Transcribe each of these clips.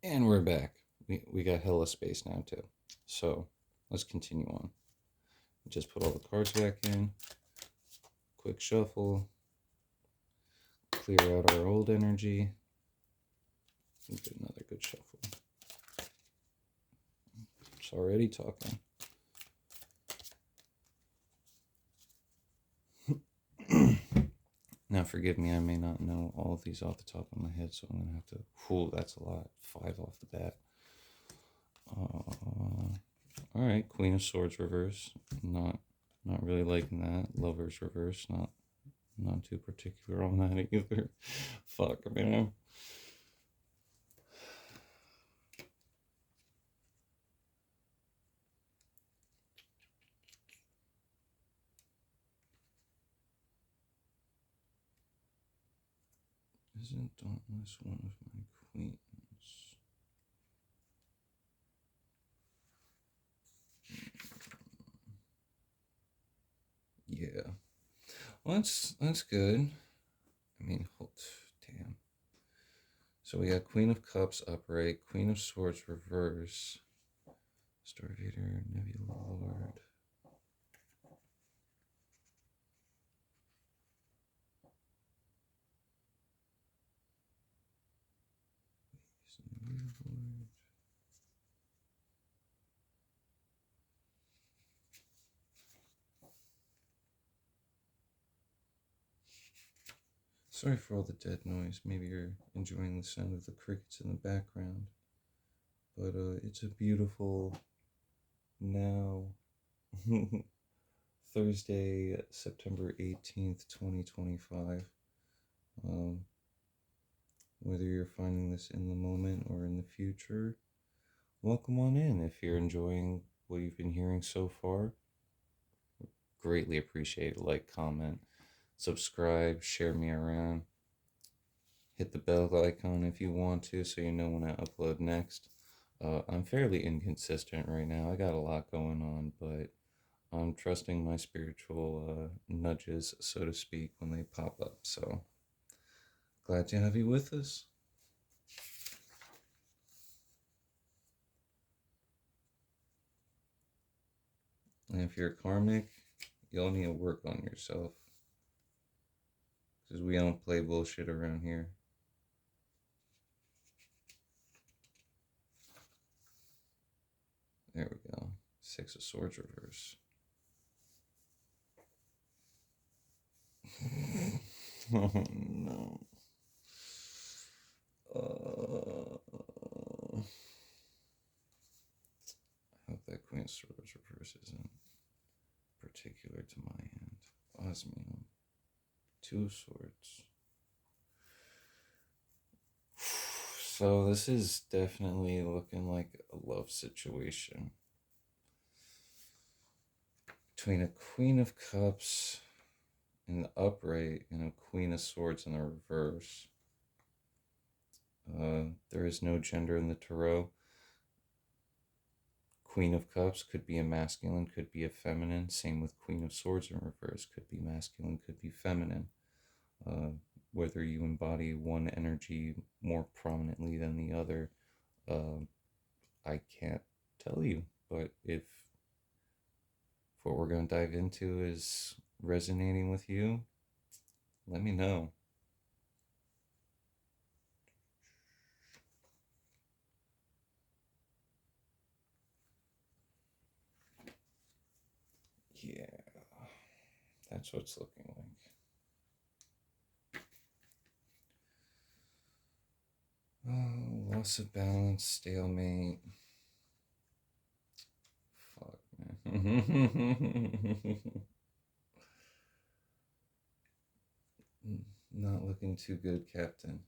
And we're back. We got hella space now too. So let's continue on. Just put all the cards back in. Quick shuffle. Clear out our old energy. And get another good shuffle. It's already talking. Now forgive me, I may not know all of these off the top of my head, so I'm gonna have to. Whew, that's a lot. 5 off the bat. All right, Queen of Swords reverse. Not really liking that. Lovers reverse. Not too particular on that either. Fuck, man. Isn't Dauntless one of my queens? Yeah. Well, that's good. I mean, damn. So we got Queen of Cups upright, Queen of Swords reverse, Stargazer, Nebula Lord. Sorry for all the dead noise. Maybe you're enjoying the sound of the crickets in the background. But it's a beautiful now Thursday, September 18th, 2025. Whether you're finding this in the moment or in the future, welcome on in. If you're enjoying what you've been hearing so far, greatly appreciate it. Like, comment, subscribe, share me around. Hit the bell icon if you want to, so you know when I upload next. I'm fairly inconsistent right now. I got a lot going on, but I'm trusting my spiritual nudges, so to speak, when they pop up. So glad to have you with us. And if you're karmic, you'll need to work on yourself, because we don't play bullshit around here. There we go. 6 of Swords reverse. Oh no. I hope that Queen of Swords reverse isn't particular to my hand. Osmium. 2 of Swords. So this is definitely looking like a love situation between a Queen of Cups in the upright and a Queen of Swords in the reverse. There is no gender in the tarot. Queen of Cups could be a masculine, could be a feminine. Same with Queen of Swords in reverse. Could be masculine, could be feminine. Whether you embody one energy more prominently than the other, I can't tell you. But if what we're going to dive into is resonating with you, let me know. Yeah, that's what it's looking like. Oh, loss of balance, stalemate. Fuck, man. Not looking too good, Captain.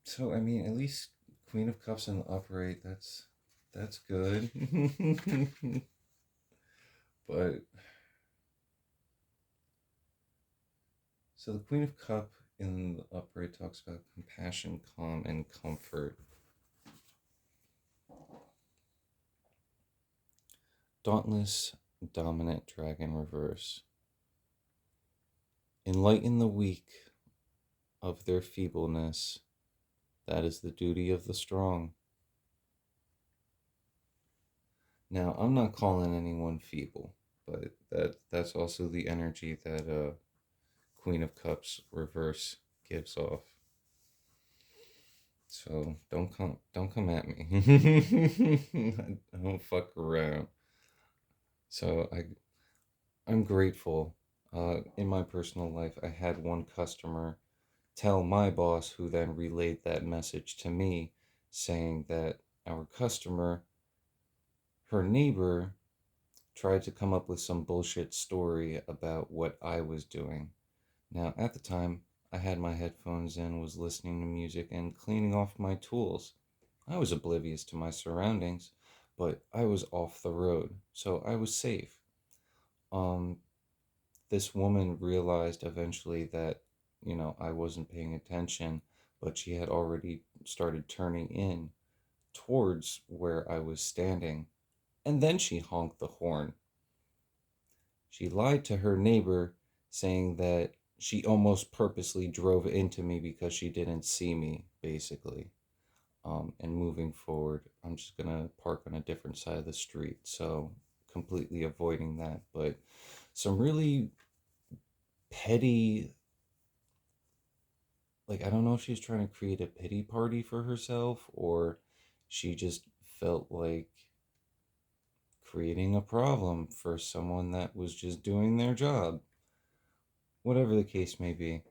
So, I mean, at least Queen of Cups in the upright, that's good. But, so the Queen of Cup in the upright talks about compassion, calm, and comfort. Dauntless, dominant dragon reverse. Enlighten the weak of their feebleness, That is the duty of the strong. Now, I'm not calling anyone feeble, but that's also the energy that Queen of Cups reverse gives off. So don't come at me. I don't fuck around. So I'm grateful. In my personal life, I had one customer tell my boss, who then relayed that message to me, saying that our customer, her neighbor, tried to come up with some bullshit story about what I was doing. Now, at the time, I had my headphones in, was listening to music, and cleaning off my tools. I was oblivious to my surroundings, but I was off the road, so I was safe. Um, this woman realized eventually that, I wasn't paying attention, but she had already started turning in towards where I was standing, and then she honked the horn. She lied to her neighbor, saying that she almost purposely drove into me because she didn't see me, basically. And moving forward, I'm just gonna park on a different side of the street, so completely avoiding that. But some really petty, like, I don't know if she's trying to create a pity party for herself, or she just felt like creating a problem for someone that was just doing their job. Whatever the case may be.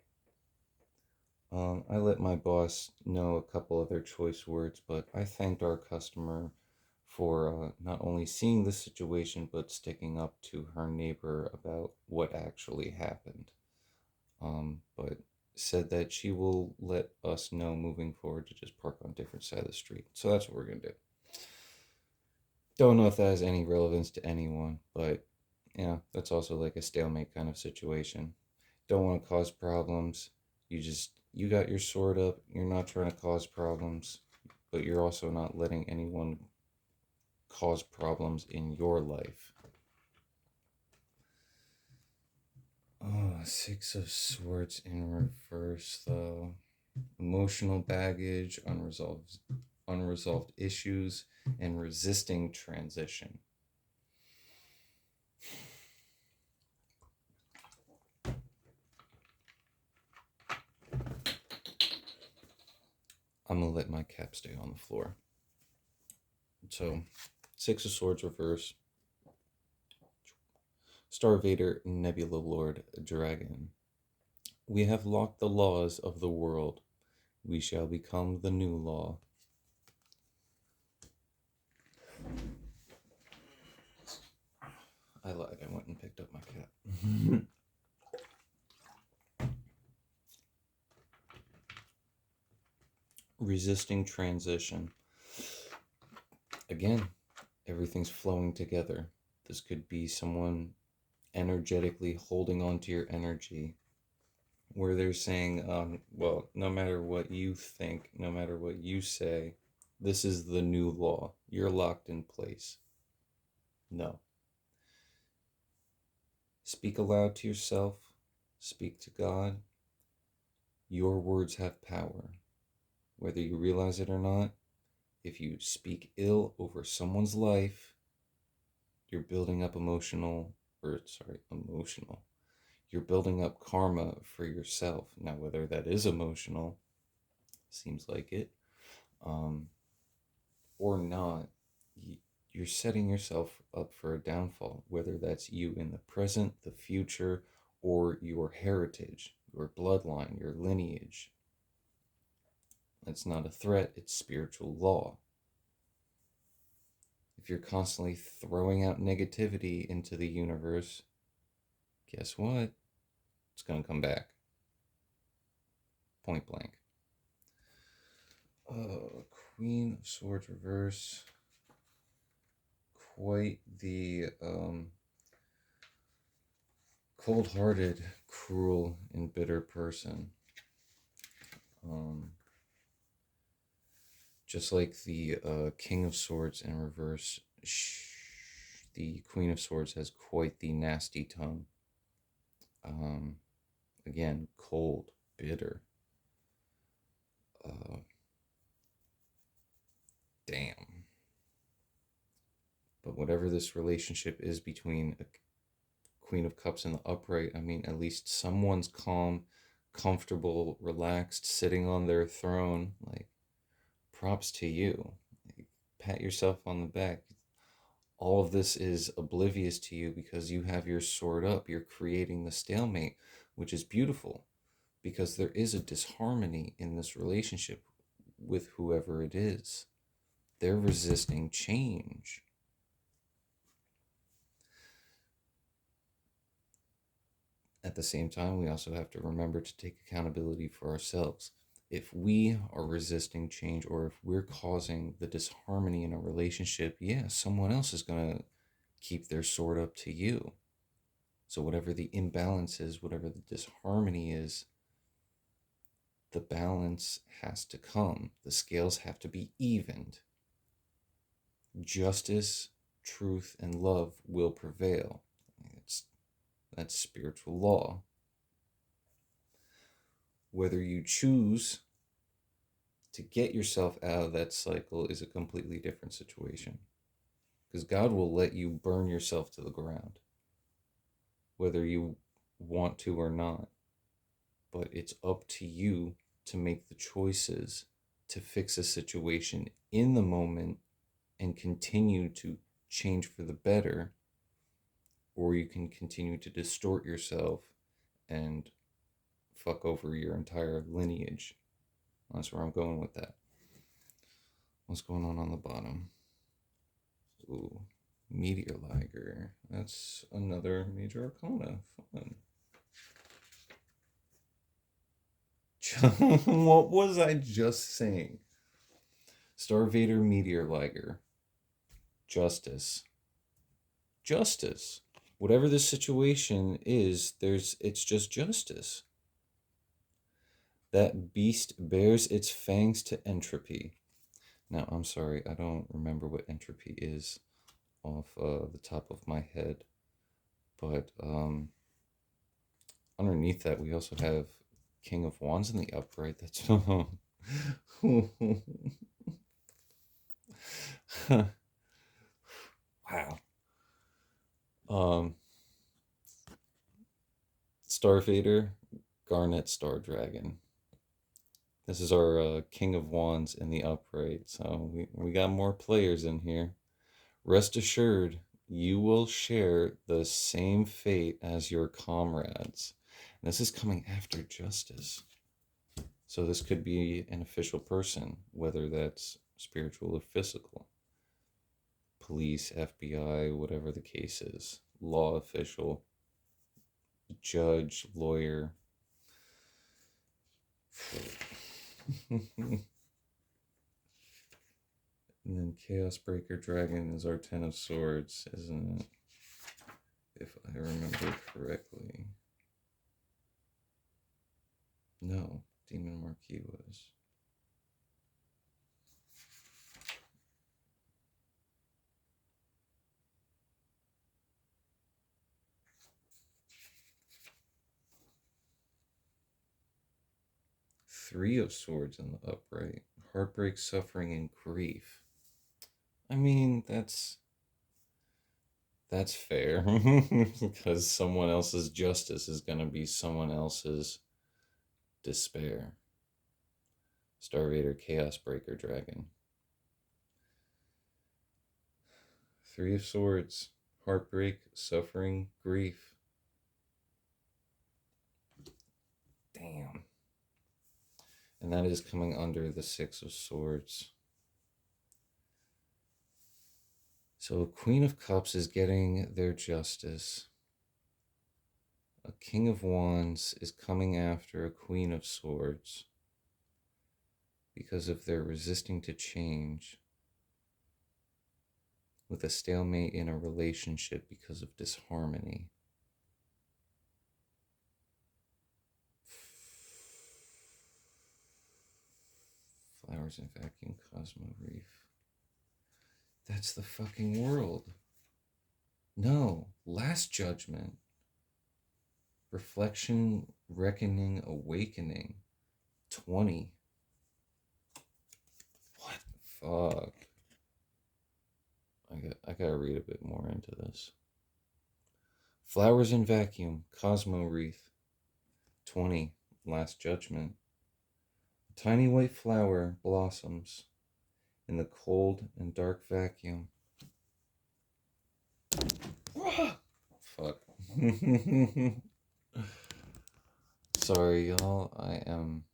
I let my boss know a couple of their choice words, but I thanked our customer for not only seeing the situation but sticking up to her neighbor about what actually happened. But said that she will let us know moving forward to just park on different side of the street. So that's what we're gonna do. Don't know if that has any relevance to anyone, but that's also like a stalemate kind of situation. Don't want to cause problems. You got your sword up. You're not trying to cause problems, but you're also not letting anyone cause problems in your life. Oh, Six of Swords in reverse, though. Emotional baggage, unresolved issues, and resisting transition. I'm gonna let my cap stay on the floor. So, Six of Swords reverse. Star Vader, Nebula Lord, Dragon. We have locked the laws of the world. We shall become the new law. I lied. I went and picked up my cat. Resisting transition. Again, everything's flowing together. This could be someone energetically holding on to your energy, where they're saying, well, no matter what you think, no matter what you say, this is the new law. You're locked in place. No. Speak aloud to yourself. Speak to God. Your words have power. Whether you realize it or not, if you speak ill over someone's life, you're building up emotional. You're building up karma for yourself. Now, whether that is emotional, seems like it, or not, you're setting yourself up for a downfall, whether that's you in the present, the future, or your heritage, your bloodline, your lineage. It's not a threat, it's spiritual law. If you're constantly throwing out negativity into the universe, guess what? It's going to come back. Point blank. Queen of Swords reverse. Quite the cold-hearted, cruel, and bitter person. Just like the King of Swords in reverse, the Queen of Swords has quite the nasty tongue. Again, cold, bitter. whatever this relationship is between a Queen of Cups and the upright, I mean, at least someone's calm, comfortable, relaxed, sitting on their throne. Like, props to you. Like, pat yourself on the back. All of this is oblivious to you because you have your sword up. You're creating the stalemate, which is beautiful because there is a disharmony in this relationship with whoever it is. They're resisting change. At the same time, we also have to remember to take accountability for ourselves. If we are resisting change or if we're causing the disharmony in a relationship, yeah, someone else is going to keep their sword up to you. So whatever the imbalance is, whatever the disharmony is, the balance has to come. The scales have to be evened. Justice, truth, and love will prevail. That's spiritual law. Whether you choose to get yourself out of that cycle is a completely different situation. Because God will let you burn yourself to the ground, whether you want to or not. But it's up to you to make the choices to fix a situation in the moment and continue to change for the better, or you can continue to distort yourself and fuck over your entire lineage. That's where I'm going with that. What's going on the bottom? Ooh, Meteor Liger. That's another major arcana. Fun. What was I just saying? Star Vader, Meteor Liger. Justice. Justice. Whatever the situation is, it's just justice. That beast bears its fangs to entropy. Now, I'm sorry, I don't remember what entropy is off the top of my head. But underneath that, we also have King of Wands in the upright. That's... Wow. Star Vader, Garnet Star Dragon. This is our King of Wands in the upright. So we got more players in here. Rest assured, you will share the same fate as your comrades. And this is coming after justice. So this could be an official person, whether that's spiritual or physical. Police, FBI, whatever the case is. Law official, judge, lawyer. And then Chaos Breaker Dragon is our 10 of Swords, isn't it? If I remember correctly. No, Demon Marquis was. Three of Swords in the upright. Heartbreak, suffering, and grief. I mean, that's fair. Because someone else's justice is going to be someone else's despair. Star Vader, Chaos Breaker Dragon. Three of Swords. Heartbreak, suffering, grief. Damn. And that is coming under the Six of Swords. So Queen of Cups is getting their justice. A King of Wands is coming after a Queen of Swords because of their resisting to change, with a stalemate in a relationship because of disharmony. Flowers in Vacuum, Cosmo Reef. That's the fucking world. No, Last Judgment. Reflection, Reckoning, Awakening. 20. What? Fuck. I I gotta read a bit more into this. Flowers in vacuum, Cosmo wreath. 20, Last Judgment. A tiny white flower blossoms in the cold and dark vacuum. Fuck. Sorry, y'all. I am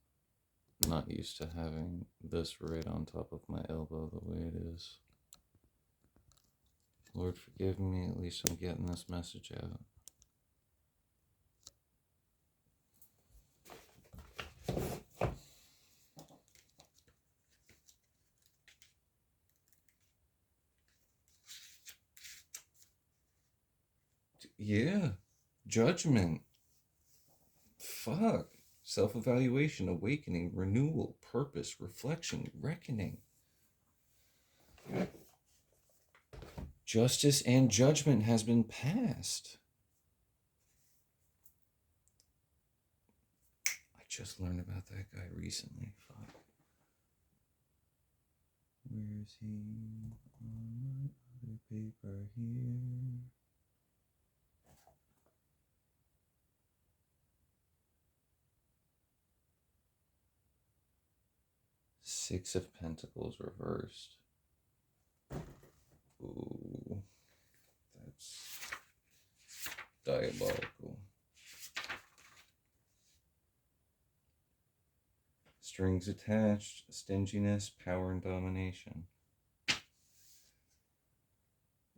not used to having this right on top of my elbow the way it is. Lord, forgive me. At least I'm getting this message out. Yeah. Judgment. Fuck. Self-evaluation, awakening, renewal, purpose, reflection, reckoning. Justice and judgment has been passed. I just learned about that guy recently. Fuck. Where is he? On my other paper here. Six of Pentacles reversed. Ooh, that's diabolical. Strings attached, stinginess, power, and domination.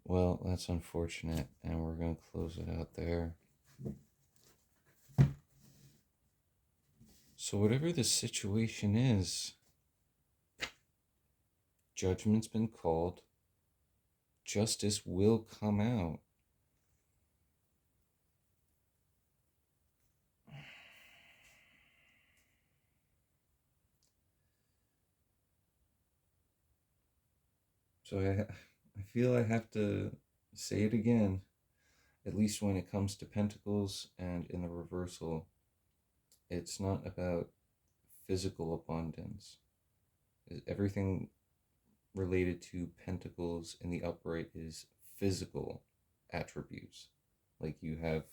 Well, that's unfortunate, and we're going to close it out there. So whatever the situation is, judgment's been called. Justice will come out. So I feel I have to say it again, at least when it comes to Pentacles and in the reversal. It's not about physical abundance. Everything related to Pentacles in the upright is physical attributes. Like you have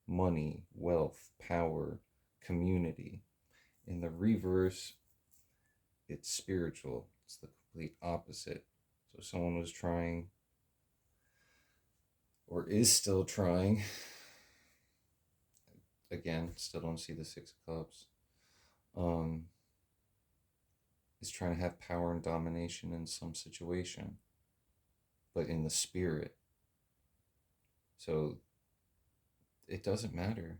money, wealth, power, community. In the reverse, it's spiritual. It's the complete opposite. So someone was trying, or is still trying, again, still don't see the Six of Cups, is trying to have power and domination in some situation, but in the spirit. So it doesn't matter.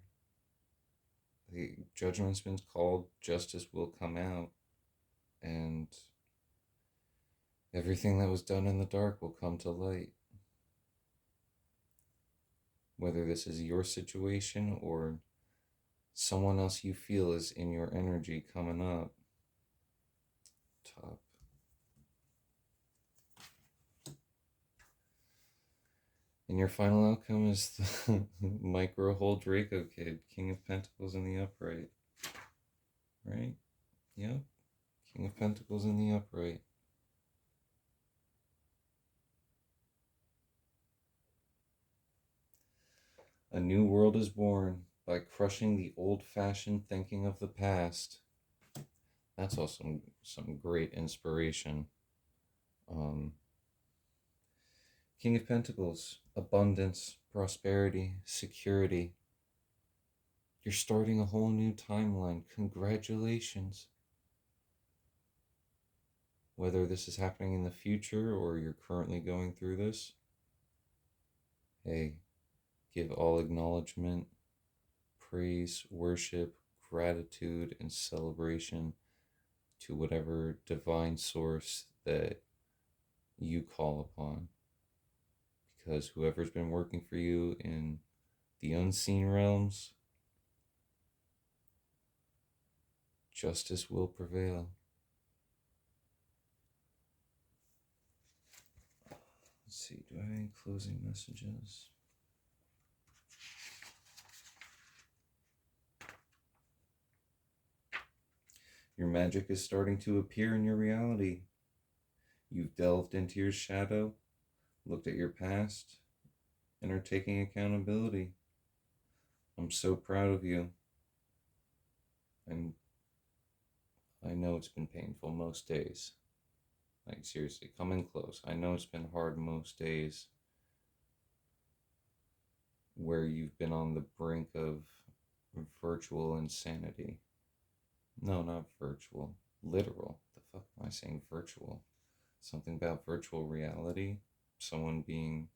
The judgment's been called, justice will come out, and everything that was done in the dark will come to light. Whether this is your situation or someone else you feel is in your energy coming up. Top. And your final outcome is the micro hole Draco kid, King of Pentacles in the upright. Right? Yep. King of Pentacles in the upright. A new world is born by crushing the old-fashioned thinking of the past. That's also some great inspiration. King of Pentacles, abundance, prosperity, security. You're starting a whole new timeline. Congratulations. Whether this is happening in the future or you're currently going through this, hey, give all acknowledgement, praise, worship, gratitude, and celebration to whatever divine source that you call upon. Because whoever's been working for you in the unseen realms, justice will prevail. Let's see, do I have any closing messages? Your magic is starting to appear in your reality. You've delved into your shadow, looked at your past, and are taking accountability. I'm so proud of you. And I know it's been painful most days. Like, seriously, come in close. I know it's been hard most days where you've been on the brink of virtual insanity. No, not virtual. Literal. The fuck am I saying virtual? Something about virtual reality. Someone being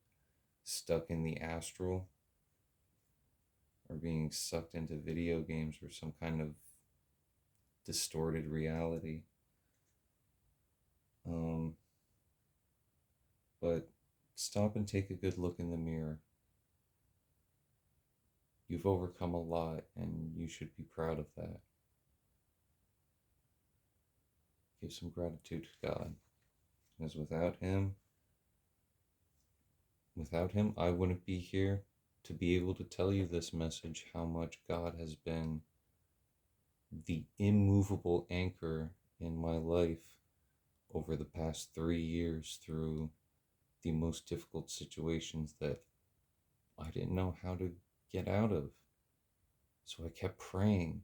stuck in the astral or being sucked into video games or some kind of distorted reality. But stop and take a good look in the mirror. You've overcome a lot and you should be proud of that. Give some gratitude to God. Because without him, I wouldn't be here to be able to tell you this message, how much God has been the immovable anchor in my life over the past 3 years through the most difficult situations that I didn't know how to get out of. So I kept praying.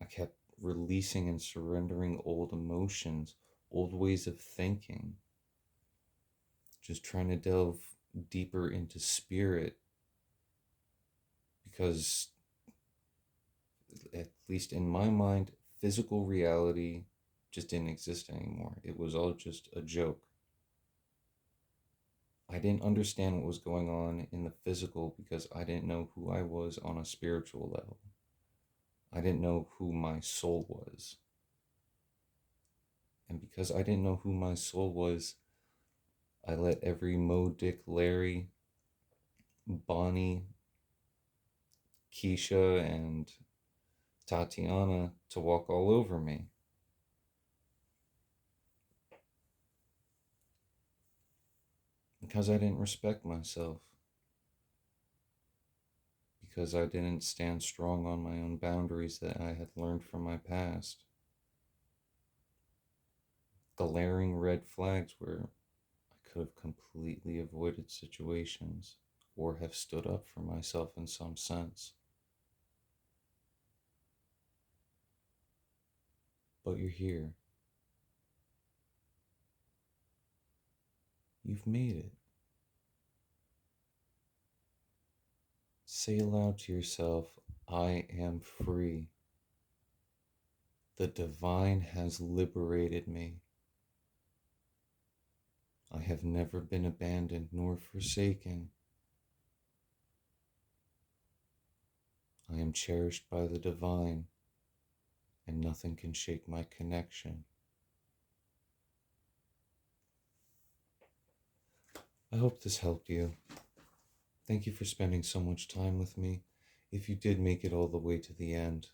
I kept releasing and surrendering old emotions, old ways of thinking. Just trying to delve deeper into spirit, because at least in my mind, physical reality just didn't exist anymore. It was all just a joke. I didn't understand what was going on in the physical because I didn't know who I was on a spiritual level. I didn't know who my soul was. And because I didn't know who my soul was, I let every Mo, Dick, Larry, Bonnie, Keisha, and Tatiana to walk all over me. Because I didn't respect myself. Because I didn't stand strong on my own boundaries that I had learned from my past. Glaring red flags where I could have completely avoided situations or have stood up for myself in some sense. But you're here. You've made it. Say aloud to yourself, I am free. The divine has liberated me. I have never been abandoned nor forsaken. I am cherished by the divine, and nothing can shake my connection. I hope this helped you. Thank you for spending so much time with me. If you did make it all the way to the end,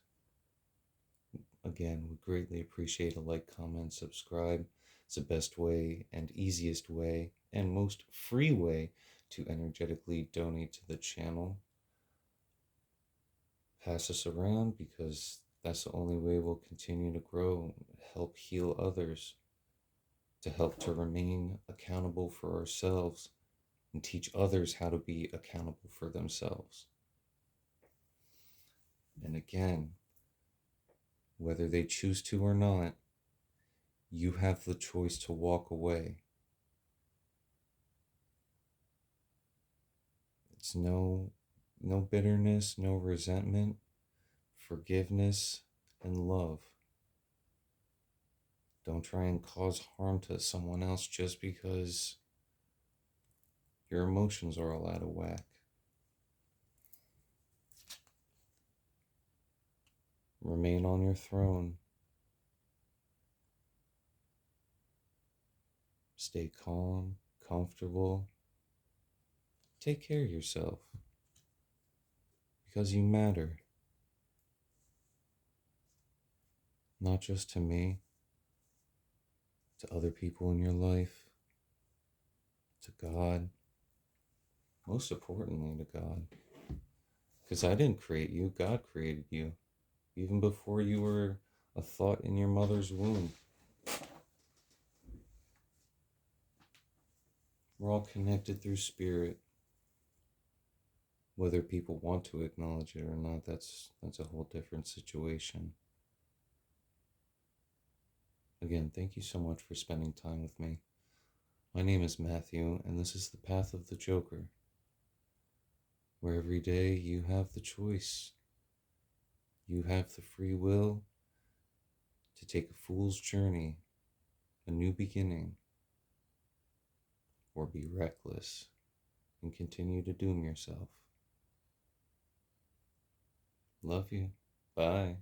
again, would greatly appreciate a like, comment, subscribe. It's the best way and easiest way and most free way to energetically donate to the channel. Pass us around, because that's the only way we'll continue to grow, help heal others, to help to remain accountable for ourselves and teach others how to be accountable for themselves. And again, whether they choose to or not, you have the choice to walk away. It's no bitterness, no resentment, forgiveness, and love. Don't try and cause harm to someone else just because your emotions are all out of whack. Remain on your throne. Stay calm, comfortable. Take care of yourself, because you matter. Not just to me, to other people in your life, to God, most importantly to God. Because I didn't create you, God created you, even before you were a thought in your mother's womb. We're all connected through spirit. Whether people want to acknowledge it or not, that's a whole different situation. Again, thank you so much for spending time with me. My name is Matthew, and this is the Path of the Joker, where every day you have the choice. You have the free will to take a fool's journey, a new beginning, or be reckless and continue to doom yourself. Love you. Bye.